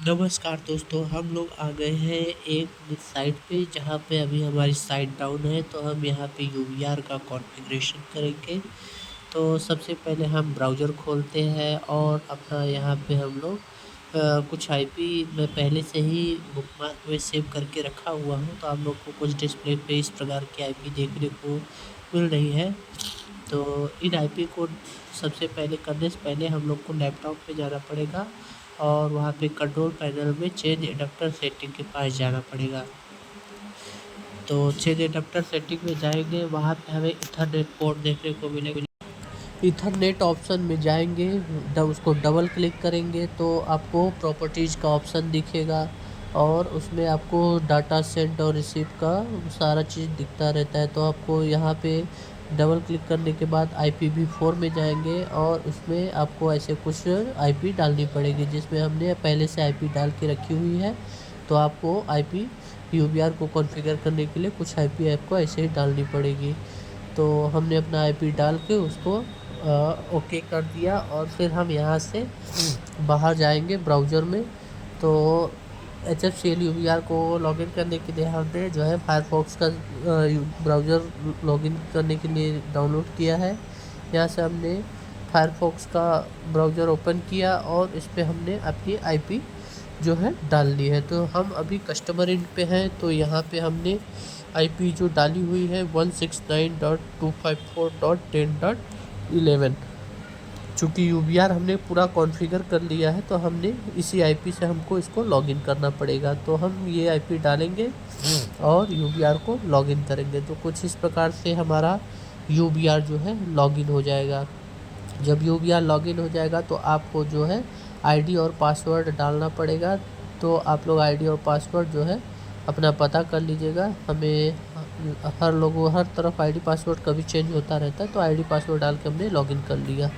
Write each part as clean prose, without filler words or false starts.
नमस्कार दोस्तों, हम लोग आ गए हैं एक साइट पे जहाँ पे अभी हमारी साइट डाउन है। तो हम यहाँ पे यूवीआर का कॉन्फ़िगरेशन करेंगे। तो सबसे पहले हम ब्राउज़र खोलते हैं और अपना यहाँ पे हम लोग कुछ आईपी मैं पहले से ही बुकमार्क में सेव करके रखा हुआ हूँ। तो आप लोग को कुछ डिस्प्ले पे इस प्रकार की आईपी देखने को मिल रही है। तो इन आईपी को सबसे पहले करने से पहले हम लोग को लैपटॉप पे जाना पड़ेगा और वहाँ पे कंट्रोल पैनल में चेंज एडाप्टर सेटिंग के पास जाना पड़ेगा। तो चेंज एडाप्टर सेटिंग में जाएंगे, वहाँ पे हमें ईथरनेट पोर्ट देखने को मिलेगा। ईथरनेट ऑप्शन में जाएंगे, उसको डबल क्लिक करेंगे तो आपको प्रॉपर्टीज़ का ऑप्शन दिखेगा और उसमें आपको डाटा सेंड और रिसीव का सारा चीज़ दिखता रहता है। तो आपको यहाँ पे डबल क्लिक करने के बाद IPv4 में जाएंगे और उसमें आपको ऐसे कुछ आईपी डालनी पड़ेगी, जिसमें हमने पहले से आईपी डाल के रखी हुई है। तो आपको आईपी यूबीआर को कॉन्फ़िगर करने के लिए कुछ आईपी आपको ऐसे ही डालनी पड़ेगी। तो हमने अपना आईपी डाल के उसको ओके कर दिया और फिर हम यहाँ से बाहर जाएंगे ब्राउज़र में। तो HFCL यूबीआर को लॉगिन करने के लिए हमने जो है फायरफॉक्स का ब्राउज़र लॉगिन करने के लिए डाउनलोड किया है। यहाँ से हमने फायरफॉक्स का ब्राउज़र ओपन किया और इस पर हमने अपनी आईपी जो है डाल ली है। तो हम अभी कस्टमर इंड पे हैं। तो यहाँ पे हमने आईपी जो डाली हुई है 169.254.10.11। चूँकि यूबीआर हमने पूरा कॉन्फ़िगर कर लिया है तो हमने इसी आईपी से हमको इसको लॉगिन करना पड़ेगा। तो हम ये आईपी डालेंगे और यूबीआर को लॉगिन करेंगे। तो कुछ इस प्रकार से हमारा यूबीआर जो है लॉगिन हो जाएगा। जब यूबीआर लॉगिन हो जाएगा तो आपको जो है आईडी और पासवर्ड डालना पड़ेगा। तो आप लोग आईडी और पासवर्ड जो है अपना पता कर लीजिएगा। हमें हर तरफ आईडी पासवर्ड कभी चेंज होता रहता है, तो आईडी पासवर्ड डाल के हमने लॉगिन कर लिया।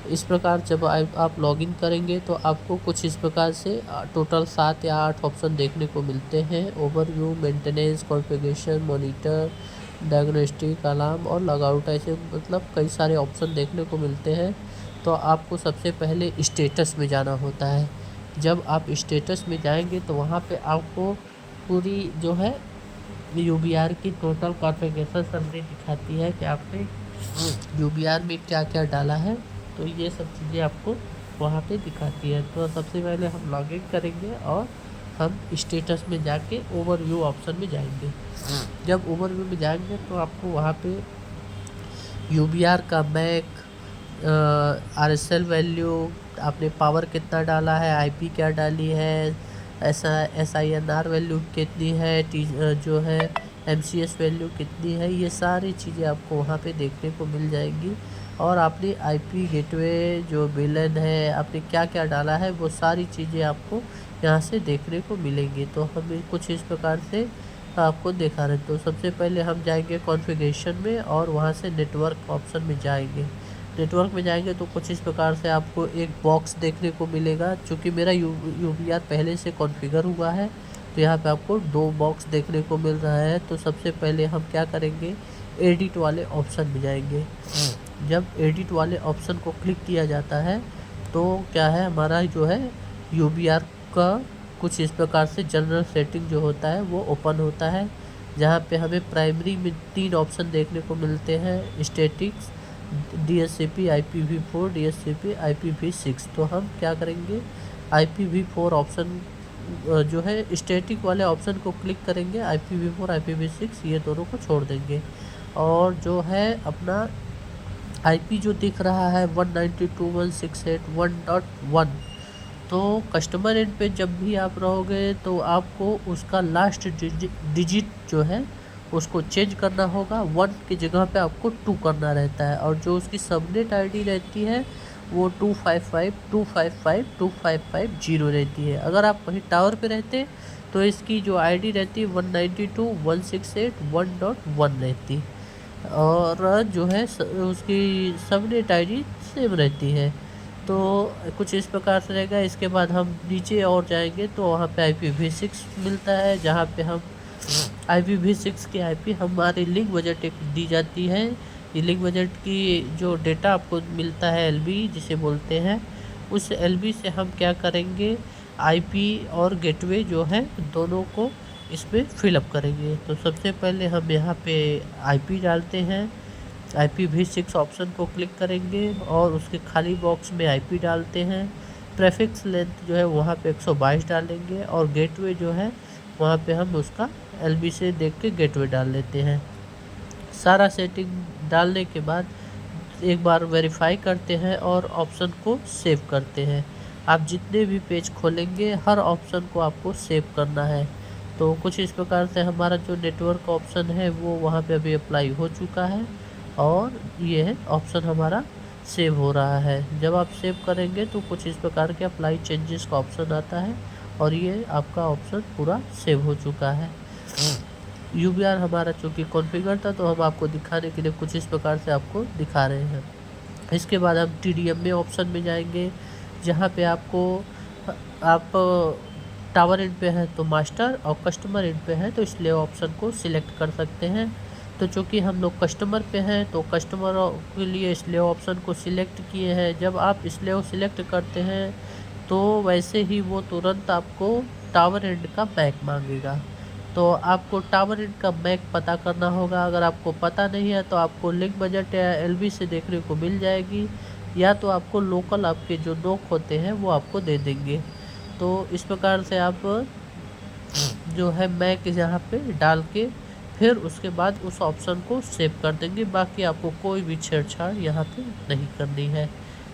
इस प्रकार जब आप लॉगिन करेंगे तो आपको कुछ इस प्रकार से टोटल 7 या 8 ऑप्शन देखने को मिलते हैं। Overview, maintenance, configuration, monitor, diagnostic, alarm और लॉगआउट, ऐसे मतलब कई सारे ऑप्शन देखने को मिलते हैं। तो आपको सबसे पहले स्टेटस में जाना होता है। जब आप स्टेटस में जाएंगे तो वहाँ पे आपको पूरी जो है यूबीआर की टोटल कॉन्फ़िगरेशन समरी दिखाती है कि आपने यूबीआर में क्या क्या डाला है। तो ये सब चीज़ें आपको वहाँ पे दिखाती है। तो सबसे पहले हम लॉगिन करेंगे और हम स्टेटस में जाके ओवरव्यू ऑप्शन में जाएंगे। जब ओवरव्यू में जाएंगे तो आपको वहाँ पे यूबीआर का मैक, RSL वैल्यू, आपने पावर कितना डाला है, आईपी क्या डाली है, SINR वैल्यू कितनी है, जो है MCS वैल्यू कितनी है, ये सारी चीज़ें आपको वहाँ पे देखने को मिल जाएंगी। और आपने आईपी गेटवे जो विलन है, आपने क्या क्या डाला है, वो सारी चीज़ें आपको यहाँ से देखने को मिलेंगी। तो हमें कुछ इस प्रकार से आपको दिखा रहे। तो सबसे पहले हम जाएंगे कॉन्फ़िगरेशन में और वहाँ से नेटवर्क ऑप्शन में जाएंगे। नेटवर्क में जाएंगे तो कुछ इस प्रकार से आपको एक बॉक्स देखने को मिलेगा। चूँकि मेरा यूबीआर पहले से कॉन्फ़िगर हुआ है तो यहाँ पे आपको 2 बॉक्स देखने को मिल रहा है। तो सबसे पहले हम क्या करेंगे, एडिट वाले ऑप्शन में जाएंगे। जब एडिट वाले ऑप्शन को क्लिक किया जाता है तो क्या है, हमारा जो है यूबीआर का कुछ इस प्रकार से जनरल सेटिंग जो होता है वो ओपन होता है, जहाँ पे हमें प्राइमरी में 3 ऑप्शन देखने को मिलते हैं, statics, DHCP IPv4, DHCP IPv6। तो हम क्या करेंगे, IPv4 ऑप्शन जो है स्टैटिक वाले ऑप्शन को क्लिक करेंगे, IPv4 IPv6 ये दोनों को छोड़ देंगे। और जो है अपना आईपी जो दिख रहा है 192.168.1.1, तो कस्टमर एंड पे जब भी आप रहोगे तो आपको उसका लास्ट डिजिट जो है उसको चेंज करना होगा। 1 की जगह पे आपको 2 करना रहता है और जो उसकी सबनेट आईडी रहती है वो 255.255.255.0 रहती है। अगर आप वहीं टावर पे रहते तो इसकी जो आईडी रहती है 192.168.1.1 रहती और जो है उसकी सबनेट आईडी सेम रहती है। तो कुछ इस प्रकार से रहेगा। इसके बाद हम नीचे और जाएंगे तो वहाँ पे IPv6 मिलता है, जहाँ पे हम IPv6 की आईपी हमारी लिंक बजट एक दी जाती है। ये लिंक बजट की जो डेटा आपको मिलता है LB जिसे बोलते हैं, उस LB से हम क्या करेंगे, आईपी और गेटवे जो है दोनों को इसमें फिलअप करेंगे। तो सबसे पहले हम यहाँ पे आईपी डालते हैं, IPv6 ऑप्शन को क्लिक करेंगे और उसके खाली बॉक्स में आईपी डालते हैं। प्रेफिक्स लेंथ जो है वहाँ पे 122 डालेंगे और गेटवे जो है वहाँ पे हम उसका LB से देख के गेटवे डाल लेते हैं। सारा सेटिंग डालने के बाद एक बार वेरीफाई करते हैं और ऑप्शन को सेव करते हैं। आप जितने भी पेज खोलेंगे हर ऑप्शन को आपको सेव करना है। तो कुछ इस प्रकार से हमारा जो नेटवर्क ऑप्शन है वो वहाँ पे अभी अप्लाई हो चुका है और ये ऑप्शन हमारा सेव हो रहा है। जब आप सेव करेंगे तो कुछ इस प्रकार के अप्लाई चेंजेस का ऑप्शन आता है और ये आपका ऑप्शन पूरा सेव हो चुका है। UBR हमारा चूँकि कॉन्फ़िगर था तो हम आपको दिखाने के लिए कुछ इस प्रकार से आपको दिखा रहे हैं। इसके बाद हम TDMA ऑप्शन में जाएंगे, जहाँ पे आपको आप टावर एंड पे हैं तो मास्टर और कस्टमर एंड पे हैं तो इसलिए ऑप्शन को सिलेक्ट कर सकते हैं। तो चूँकि हम लोग कस्टमर पे हैं तो कस्टमर के लिए इसलिए ऑप्शन को सिलेक्ट किए हैं। जब आप इसलिए सिलेक्ट करते हैं तो वैसे ही वो तुरंत आपको टावर एंड का मैक मांगेगा। तो आपको टावर एंड का मैक पता करना होगा। अगर आपको पता नहीं है तो आपको लिंक बजट या LB से देखने को मिल जाएगी, या तो आपको लोकल आपके जो नोक होते हैं वो आपको दे देंगे। तो इस प्रकार से आप जो है मैक यहाँ पे डाल के फिर उसके बाद उस ऑप्शन को सेव कर देंगे। बाकी आपको कोई भी छेड़छाड़ यहाँ पे नहीं करनी है।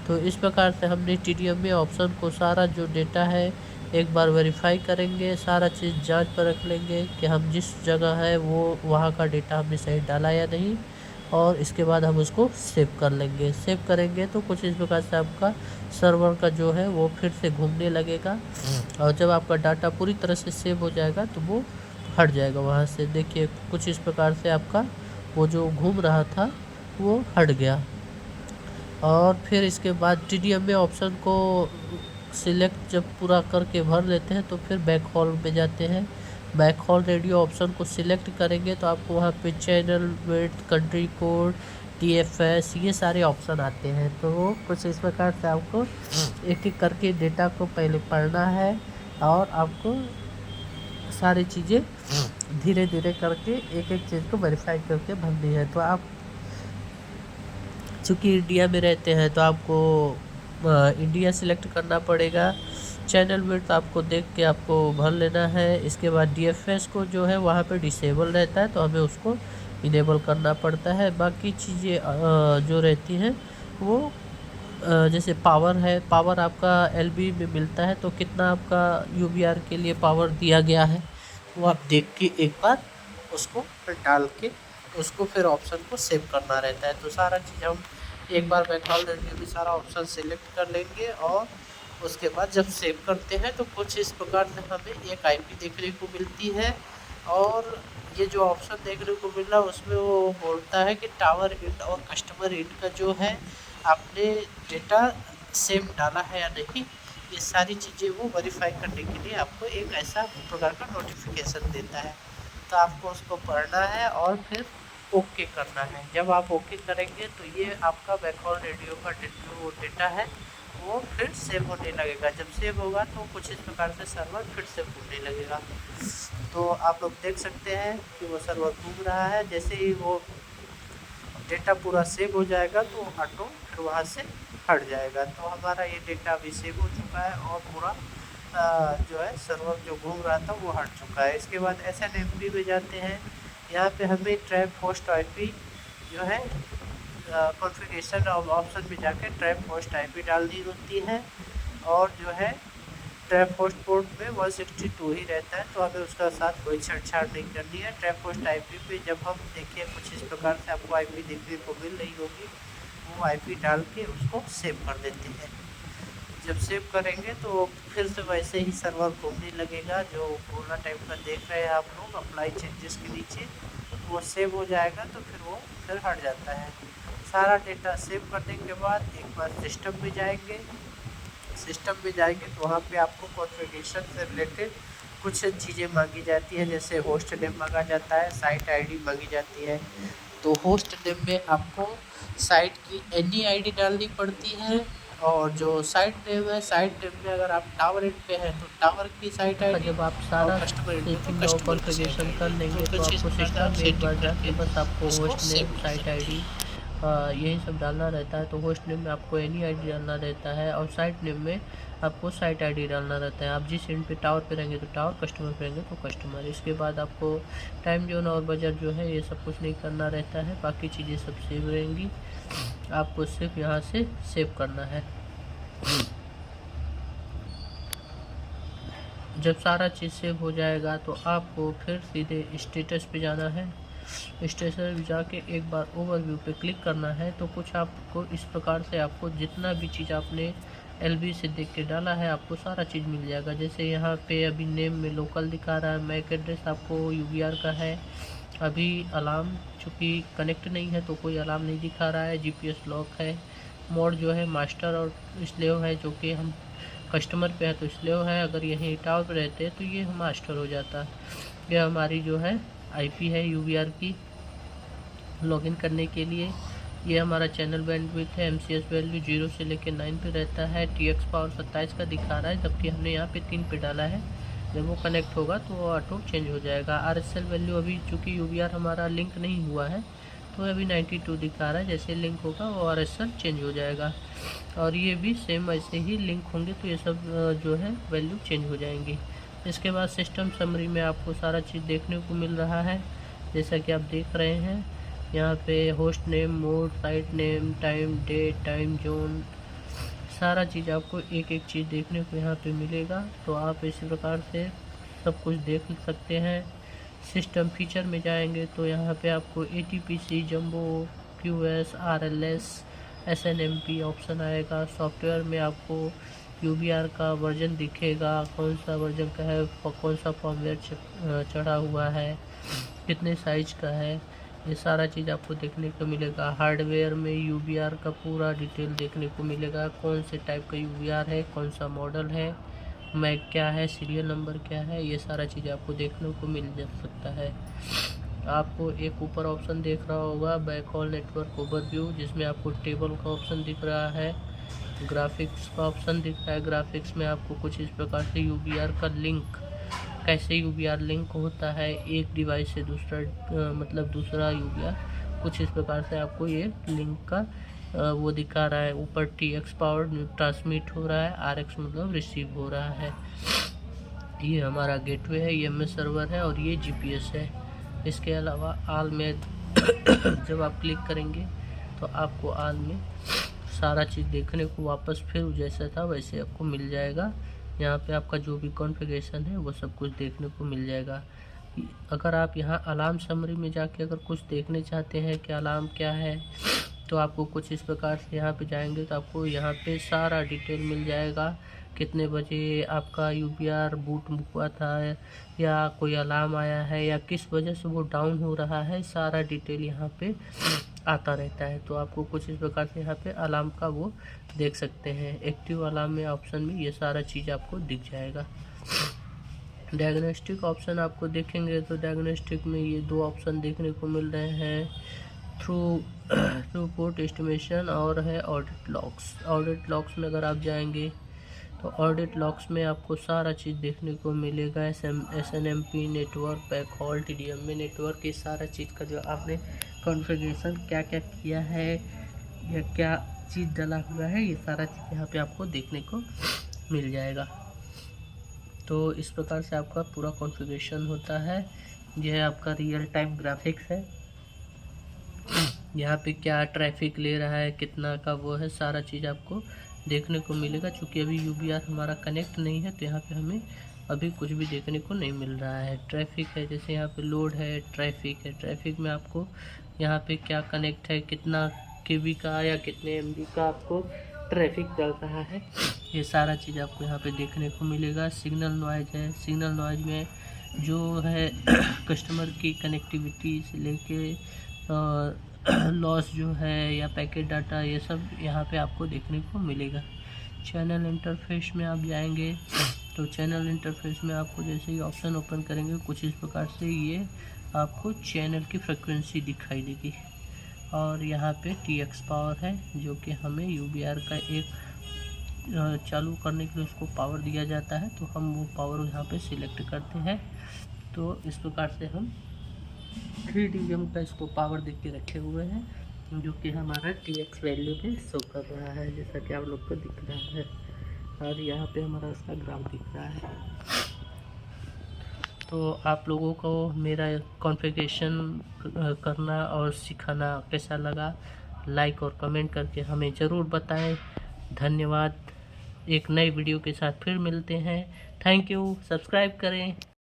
तो इस प्रकार से हमने TDMA ऑप्शन को सारा जो डेटा है एक बार वेरीफाई करेंगे, सारा चीज़ जांच पर रख लेंगे कि हम जिस जगह है वो वहाँ का डेटा हमने सही डाला या नहीं, और इसके बाद हम उसको सेव कर लेंगे। सेव करेंगे तो कुछ इस प्रकार से आपका सर्वर का जो है वो फिर से घूमने लगेगा और जब आपका डाटा पूरी तरह से सेव हो जाएगा तो वो हट जाएगा वहाँ से। देखिए कुछ इस प्रकार से आपका वो जो घूम रहा था वो हट गया। और फिर इसके बाद TDMA ऑप्शन को सिलेक्ट जब पूरा करके भर लेते हैं तो फिर बैक हॉल में जाते हैं। बैक हॉल रेडियो ऑप्शन को सिलेक्ट करेंगे तो आपको वहाँ पे channel width, country code, TFS ये सारे ऑप्शन आते हैं। तो कुछ इस प्रकार से आपको एक एक करके डेटा को पहले पढ़ना है और आपको सारी चीज़ें धीरे धीरे करके एक एक चीज़ को वेरीफाई करके भरनी है। तो आप चूँकि इंडिया में रहते हैं तो आपको इंडिया सिलेक्ट करना पड़ेगा। चैनल विड्थ आपको देख के आपको भर लेना है। इसके बाद DFS को जो है वहाँ पे डिसेबल रहता है तो हमें उसको इनेबल करना पड़ता है। बाकी चीज़ें जो रहती हैं वो जैसे पावर है, पावर आपका LB में मिलता है तो कितना आपका UBR के लिए पावर दिया गया है वो आप देख के एक बार उसको फिर डाल के उसको फिर ऑप्शन को सेव करना रहता है। तो सारा चीज़ हम एक बार बैकग्राउंड रेडियो में सारा ऑप्शन सेलेक्ट कर लेंगे और उसके बाद जब सेव करते हैं तो कुछ इस प्रकार से हमें एक IP देखने को मिलती है। और ये जो ऑप्शन देखने को मिल रहा है उसमें वो बोलता है कि टावर इंड और कस्टमर इंड का जो है आपने डेटा सेम डाला है या नहीं, ये सारी चीज़ें वो वेरीफाई करने के लिए आपको एक ऐसा प्रकार का नोटिफिकेशन देता है। तो आपको उसको पढ़ना है और फिर ओके करना है। जब आप ओके करेंगे तो ये आपका बैकग्राउंड रेडियो का जो डेटा है वो फिर सेव होने लगेगा। जब सेव होगा तो कुछ इस प्रकार से सर्वर फिर से घूमने लगेगा। तो आप लोग देख सकते हैं कि वो सर्वर घूम रहा है। जैसे ही वो डेटा पूरा सेव हो जाएगा तो ऑटो फिर वहाँ से हट जाएगा। तो हमारा ये डेटा अभी सेव हो चुका है और पूरा जो है सर्वर जो घूम रहा था वो हट चुका है। इसके बाद SNMP में जाते हैं। यहाँ पे हमें ट्रैप होस्ट IP जो है कॉन्फ़िगरेशन ऑप्शन में जाके ट्रैप होस्ट IP डालनी होती है और जो है ट्रैप होस्ट पोर्ट में 162 ही रहता है तो हमें उसका साथ कोई छेड़छाड़ नहीं करनी है। ट्रैप होस्ट IP पे जब हम देखिए कुछ इस प्रकार से आपको IP देखने को मिल रही होगी, वो IP डाल के उसको सेव कर देते हैं। जब सेव करेंगे तो फिर से वैसे ही सर्वर घूमने लगेगा। जो कोरोना टाइप का देख रहे हैं आप लोग अप्लाई चेंजेस के नीचे, वो सेव हो जाएगा तो फिर वो फिर हट जाता है। सारा डेटा सेव करने के बाद एक बार सिस्टम में जाएंगे। सिस्टम में जाएंगे तो वहाँ पे आपको कॉन्फ़िगरेशन से रिलेटेड कुछ चीज़ें मांगी जाती हैं, जैसे होस्ट नेम मांगा जाता है, साइट ID मांगी जाती है। तो होस्ट नेम में आपको साइट की any ID डालनी पड़ती है और जो साइट नेम है, साइट नेम में अगर आप टावर एंड पे हैं तो टावर की साइट आईडी, जब आप सारा सेटिंग और कॉन्फ़िगरेशन कर लेंगे तो आपको सिस्टम में एक बार जाके बस आपको होस्ट नेम, साइट आईडी यही सब डालना रहता है। तो होस्ट नेम में आपको एनी आईडी डालना रहता है और साइट नेम में आपको साइट आईडी डालना रहता है। आप जिस एंड पे टावर पे रहेंगे तो टावर, कस्टमर पे रहेंगे तो कस्टमर। इसके बाद आपको टाइम जोन और बजट जो है ये सब कुछ नहीं करना रहता है, बाकी चीज़ें सब सेव रहेंगी। आपको सिर्फ यहाँ से सेव करना है। जब सारा चीज़ सेव हो जाएगा तो आपको फिर सीधे स्टेटस पे जाना है। स्टेटस पे जाके एक बार ओवरव्यू पे क्लिक करना है। तो कुछ आपको इस प्रकार से आपको जितना भी चीज़ आपने LB से देख के डाला है आपको सारा चीज़ मिल जाएगा। जैसे यहाँ पे अभी नेम में लोकल दिखा रहा है, मैक एड्रेस आपको UBR का है। अभी अलार्म चूँकि कनेक्ट नहीं है तो कोई अलार्म नहीं दिखा रहा है। GPS लॉक है। मोड जो है मास्टर और स्लेव है, जो कि हम कस्टमर पे है तो स्लेव है। अगर यहीं टावर पे रहते हैं तो ये मास्टर हो जाता। यह हमारी जो है IP है UBR की लॉगिन करने के लिए। ये हमारा चैनल बैंडविड्थ है। MCS वैल्यू 0 से लेकर 9 पे रहता है। TX पावर 27 का दिखा रहा है, जबकि हमने यहाँ पे 3 पे डाला है। जब वो कनेक्ट होगा तो वो ऑटो चेंज हो जाएगा। RSL वैल्यू अभी चूँकि UBR हमारा लिंक नहीं हुआ है तो अभी 92 दिखा रहा है। जैसे लिंक होगा वो RSL चेंज हो जाएगा। और ये भी सेम ऐसे ही लिंक होंगे तो ये सब जो है वैल्यू चेंज हो जाएंगी। इसके बाद सिस्टम समरी में आपको सारा चीज़ देखने को मिल रहा है, जैसा कि आप देख रहे हैं। यहाँ पे host name, mode, site name, time, date, time zone, सारा चीज़ आपको एक एक चीज़ देखने को यहाँ पे मिलेगा। तो आप इसी प्रकार से सब कुछ देख सकते हैं। सिस्टम फीचर में जाएंगे तो यहाँ पे आपको ATPC, jumbo, QS, RLS, SNMP option आएगा। सॉफ्टवेयर में आपको UBR का वर्जन दिखेगा, कौन सा वर्जन का है, कौन सा फॉर्मवेयर चढ़ा हुआ है, कितने साइज का है, ये सारा चीज़ आपको देखने को मिलेगा। हार्डवेयर में UBR का पूरा डिटेल देखने को मिलेगा, कौन से टाइप का UBR है, कौन सा मॉडल है, मैक क्या है, सीरियल नंबर क्या है, ये सारा चीज़ आपको देखने को मिल जा सकता है। आपको एक ऊपर ऑप्शन दिख रहा होगा बैकहॉल नेटवर्क ओवरव्यू, जिसमें आपको टेबल का ऑप्शन दिख रहा है, ग्राफिक्स का ऑप्शन दिख रहा है। ग्राफिक्स में आपको कुछ इस प्रकार से UBR का लिंक, कैसे UBR लिंक होता है एक डिवाइस से दूसरा मतलब दूसरा UBR, कुछ इस प्रकार से आपको ये लिंक का वो दिखा रहा है। ऊपर TX पावर ट्रांसमिट हो रहा है, RX मतलब रिसीव हो रहा है। ये हमारा गेटवे है, ये MS सर्वर है और ये GPS है। इसके अलावा आल में जब आप क्लिक करेंगे तो आपको आल में सारा चीज़ देखने को वापस फिर जैसा था वैसे आपको मिल जाएगा। यहाँ पे आपका जो भी कॉन्फ़िगरेशन है वो सब कुछ देखने को मिल जाएगा। अगर आप यहाँ अलार्म समरी में जाके अगर कुछ देखने चाहते हैं कि अलार्म क्या है तो आपको कुछ इस प्रकार से यहाँ पे जाएंगे तो आपको यहाँ पे सारा डिटेल मिल जाएगा। कितने बजे आपका UBR बूट हुआ था या कोई अलार्म आया है या किस वजह से वो डाउन हो रहा है, सारा डिटेल यहाँ पे आता रहता है। तो आपको कुछ इस प्रकार से यहाँ पे अलार्म का वो देख सकते हैं। एक्टिव अलार्म में ऑप्शन में ये सारा चीज़ आपको दिख जाएगा। डायग्नोस्टिक ऑप्शन आपको देखेंगे तो डायग्नोस्टिक में ये दो ऑप्शन देखने को मिल रहे हैं, थ्रूपुट एस्टिमेशन और है ऑडिट लॉक्स। ऑडिट लॉक्स में अगर आप जाएंगे तो ऑडिट लॉक्स में आपको सारा चीज़ देखने को मिलेगा। SNMP network, backhaul, TDMA network, ये सारा चीज़ का जो आपने कॉन्फ़िगरेशन क्या क्या किया है या क्या चीज़ डाला हुआ है, ये सारा चीज़ यहाँ पे आपको देखने को मिल जाएगा। तो इस प्रकार से आपका पूरा कॉन्फ़िगरेशन होता है। यह आपका रियल टाइम ग्राफिक्स है। यहाँ पे क्या ट्रैफिक ले रहा है, कितना का वो है, सारा चीज़ आपको देखने को मिलेगा। चूँकि अभी UBR हमारा कनेक्ट नहीं है तो यहाँ पे हमें अभी कुछ भी देखने को नहीं मिल रहा है। ट्रैफिक है, जैसे यहाँ पे लोड है, ट्रैफिक है, ट्रैफिक में आपको यहाँ पे क्या कनेक्ट है, कितना KB का या कितने MB का आपको ट्रैफिक चल रहा है, ये सारा चीज़ आपको यहाँ पे देखने को मिलेगा। सिग्नल नॉइज है, सिग्नल नॉइज में जो है कस्टमर की कनेक्टिविटी से लेके लॉस जो है या पैकेट डाटा, ये सब यहाँ पे आपको देखने को मिलेगा। चैनल इंटरफेस में आप जाएंगे तो चैनल इंटरफेस में आपको जैसे ही ऑप्शन ओपन करेंगे कुछ इस प्रकार से ये आपको चैनल की फ्रिक्वेंसी दिखाई देगी। और यहाँ पे TX पावर है जो कि हमें UBR का एक चालू करने के लिए उसको पावर दिया जाता है, तो हम वो पावर यहाँ पे सिलेक्ट करते हैं। तो इस प्रकार से हम 3dBm का इसको पावर दे के रखे हुए हैं, जो कि हमारा TX वैल्यू में शो कर रहा है, जैसा कि आप लोग को दिख रहा है। और यहाँ पे हमारा उसका ग्राफ दिख रहा है। तो आप लोगों को मेरा कॉन्फ़िगरेशन करना और सिखाना कैसा लगा, लाइक और कमेंट करके हमें ज़रूर बताएं। धन्यवाद। एक नई वीडियो के साथ फिर मिलते हैं। Thank you. सब्सक्राइब करें।